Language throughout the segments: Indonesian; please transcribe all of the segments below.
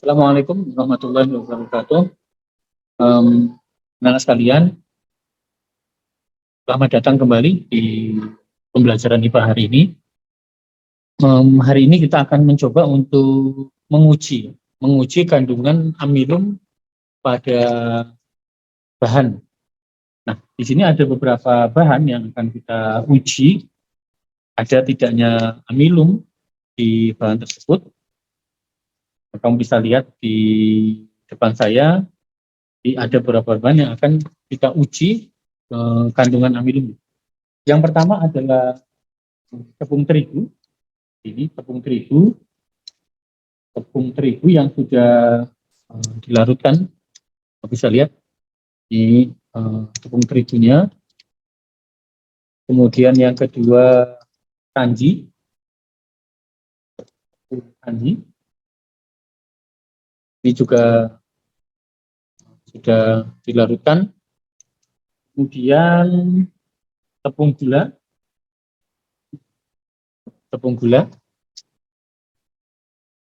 Assalamualaikum warahmatullahi wabarakatuh. Anak sekalian, selamat datang kembali di pembelajaran IPA hari ini. Hari ini kita akan mencoba untuk menguji kandungan amilum pada bahan. Nah, di sini ada beberapa bahan yang akan kita uji. Ada tidaknya amilum di bahan tersebut. Kamu bisa lihat di depan saya, ada beberapa bahan yang akan kita uji kandungan amilum. Yang pertama adalah tepung terigu. Ini tepung terigu yang sudah dilarutkan. Bisa lihat ini tepung terigunya. Kemudian yang kedua kanji. Ini juga sudah dilarutkan. Kemudian tepung gula.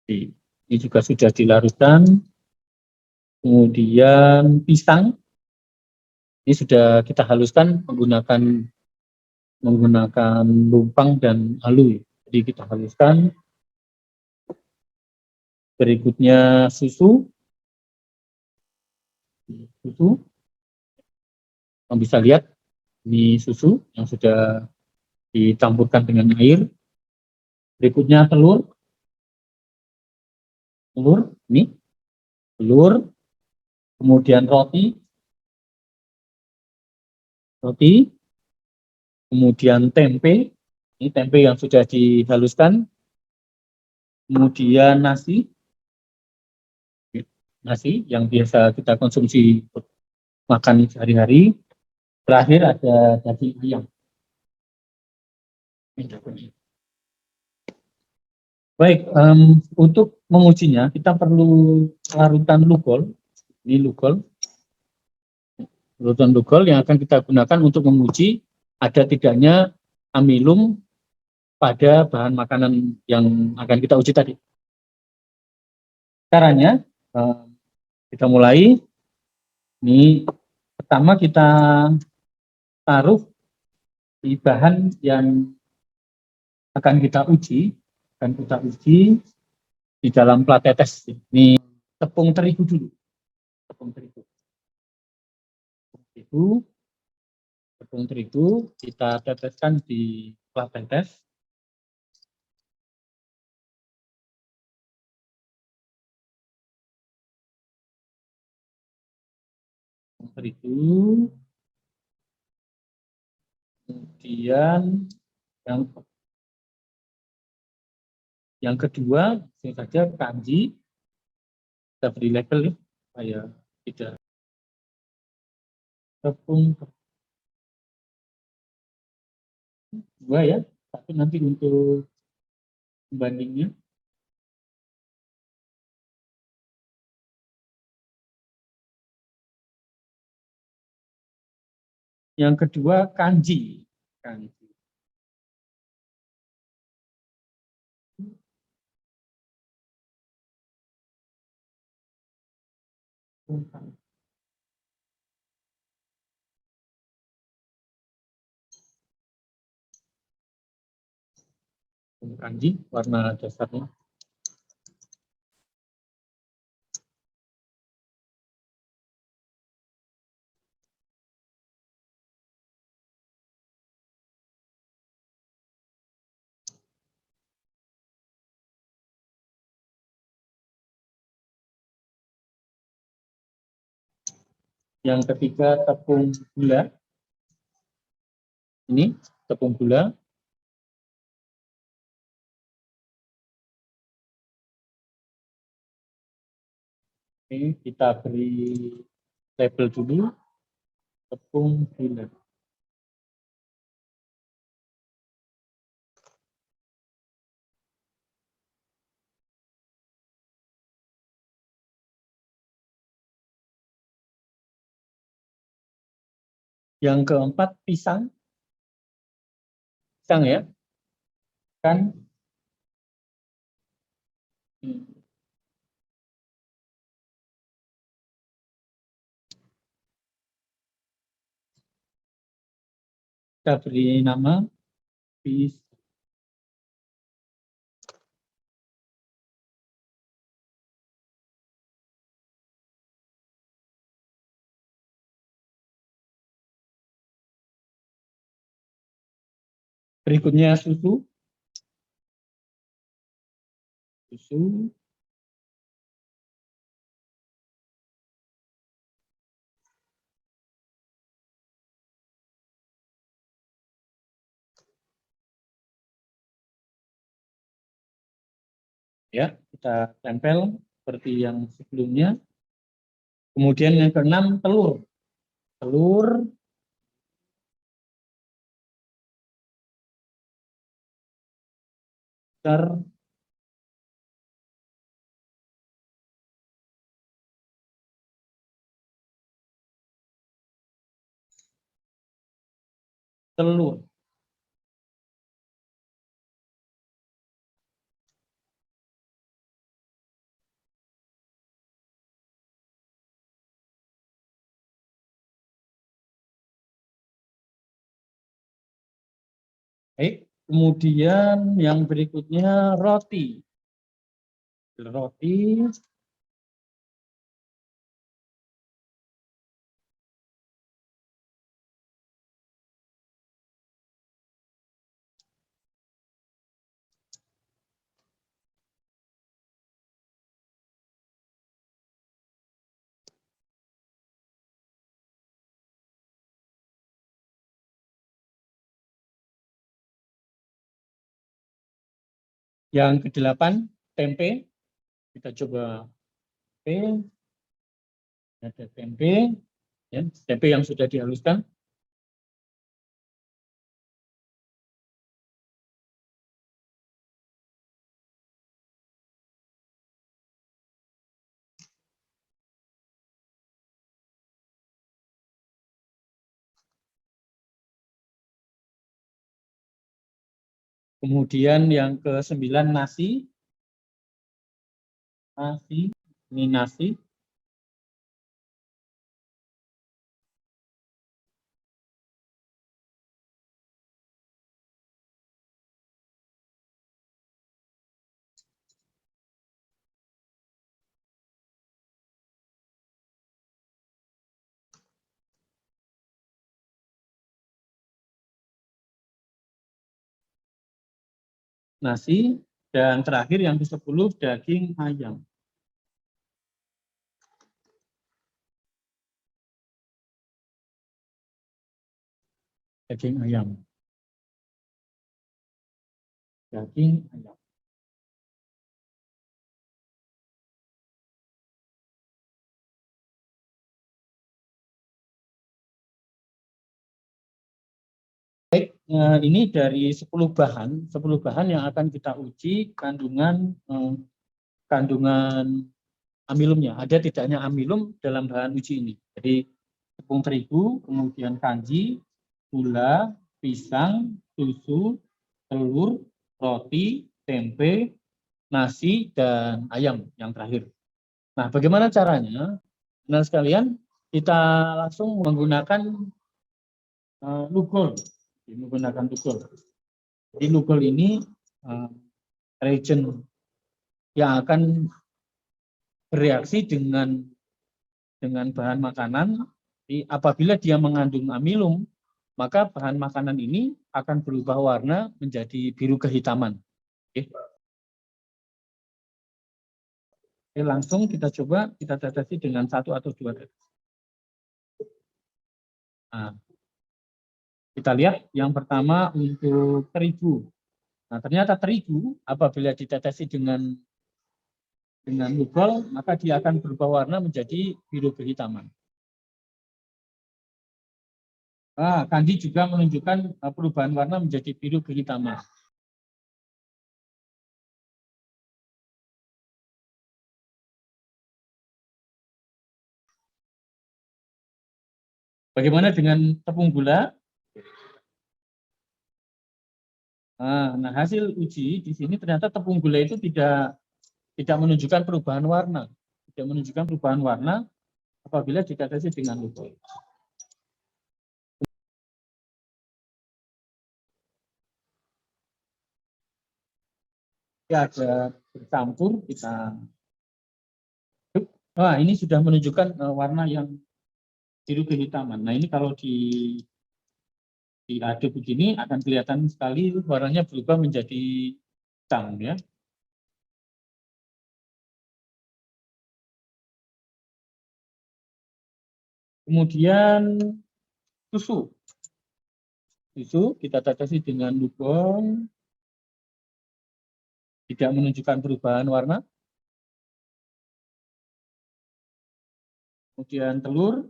Ini juga sudah dilarutkan. Kemudian pisang. Ini sudah kita haluskan menggunakan lumpang dan alu. Jadi kita haluskan. Berikutnya susu. Kamu bisa lihat ini susu yang sudah ditampurkan dengan air. Berikutnya telur. Kemudian roti, kemudian tempe, ini tempe yang sudah dihaluskan, kemudian nasi yang biasa kita konsumsi makan sehari-hari. Terakhir ada daging ayam. Baik, untuk mengujinya kita perlu larutan lugol. Ini larutan lugol yang akan kita gunakan untuk menguji ada tidaknya amilum pada bahan makanan yang akan kita uji tadi. Caranya kita mulai. Ini pertama kita taruh di bahan yang akan kita uji di dalam plat tetes. Ini tepung terigu dulu. Tepung terigu kita teteskan di plat tetes. Terigu. Kemudian yang kedua langsung saja kanji. Kita beri label ya, supaya tidak tepung dua ya, tapi nanti untuk pembandingnya. Yang kedua kanji. Kanji warna dasarnya. Yang ketiga tepung gula. Ini tepung gula. Ini kita beri label dulu, tepung gula. Yang keempat pisang ya, kan Kita beri nama pisang. Berikutnya susu. Susu. Ya, kita tempel seperti yang sebelumnya. Kemudian yang keenam, telur. Telur. Besar. Telur. Baik. Kemudian yang berikutnya roti. Roti. Yang kedelapan, tempe. Kita coba tempe. Ada tempe. Ya, tempe yang sudah dihaluskan. Kemudian yang ke-9, nasi. Nasi. Ini nasi. Nasi. Dan terakhir yang ke-10, daging ayam. Daging ayam. Daging ayam. Baik, ini dari 10 bahan yang akan kita uji kandungan amilumnya. Ada tidaknya amilum dalam bahan uji ini. Jadi tepung terigu, kemudian kanji, gula, pisang, susu, telur, roti, tempe, nasi, dan ayam yang terakhir. Nah, bagaimana caranya? Nah, sekalian, kita langsung menggunakan Lugol. Menggunakan Lugol. Jadi Lugol ini reagent yang akan bereaksi dengan bahan makanan. Jadi, apabila dia mengandung amilum, maka bahan makanan ini akan berubah warna menjadi biru kehitaman. Oke. Oke, langsung kita coba kita tetesi dengan 1 atau 2 tetes. Nah, kita lihat yang pertama untuk terigu. Nah, ternyata terigu apabila ditetesi dengan Lugol, maka dia akan berubah warna menjadi biru kehitaman. Nah, kanji juga menunjukkan perubahan warna menjadi biru kehitaman. Bagaimana dengan tepung gula? Nah, hasil uji di sini ternyata tepung gula itu tidak menunjukkan perubahan warna, apabila ditetesi dengan Lugol. Ya, ada bercampur kita. Wah, ini sudah menunjukkan warna yang biru kehitaman. Nah, ini kalau diaduk begini akan kelihatan sekali warnanya berubah menjadi hitam ya. Kemudian susu. Susu kita tetesi dengan lubang, tidak menunjukkan perubahan warna. Kemudian telur.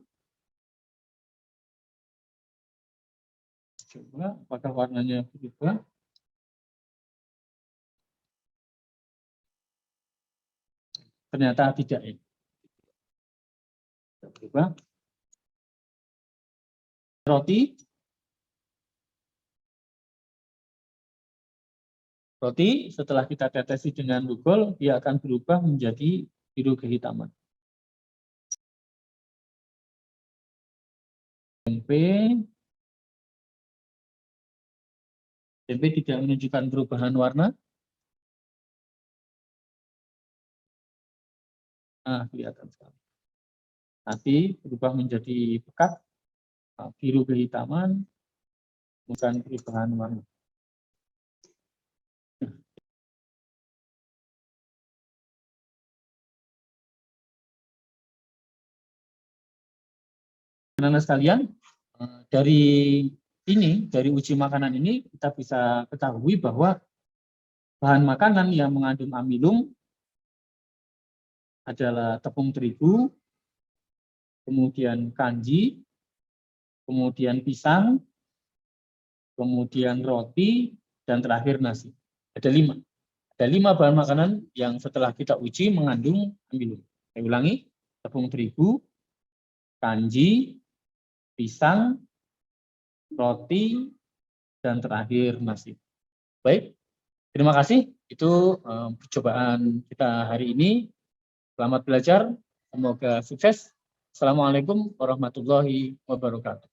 Coba apakah warnanya berubah. Ternyata tidak ya. Berubah. Roti. Roti setelah kita tetesi dengan lugol, dia akan berubah menjadi biru kehitaman. Tempe tidak menunjukkan perubahan warna. Nah, kelihatan sekali. Nanti berubah menjadi pekat, biru kehitaman, bukan perubahan warna. Anak-anak sekalian, dari uji makanan ini kita bisa ketahui bahwa bahan makanan yang mengandung amilum adalah tepung terigu, kemudian kanji, kemudian pisang, kemudian roti, dan terakhir nasi. Ada 5. Ada 5 bahan makanan yang setelah kita uji mengandung amilum. Saya ulangi, tepung terigu, kanji, pisang, roti, dan terakhir nasi. Baik, terima kasih. Itu percobaan kita hari ini. Selamat belajar, semoga sukses. Assalamualaikum warahmatullahi wabarakatuh.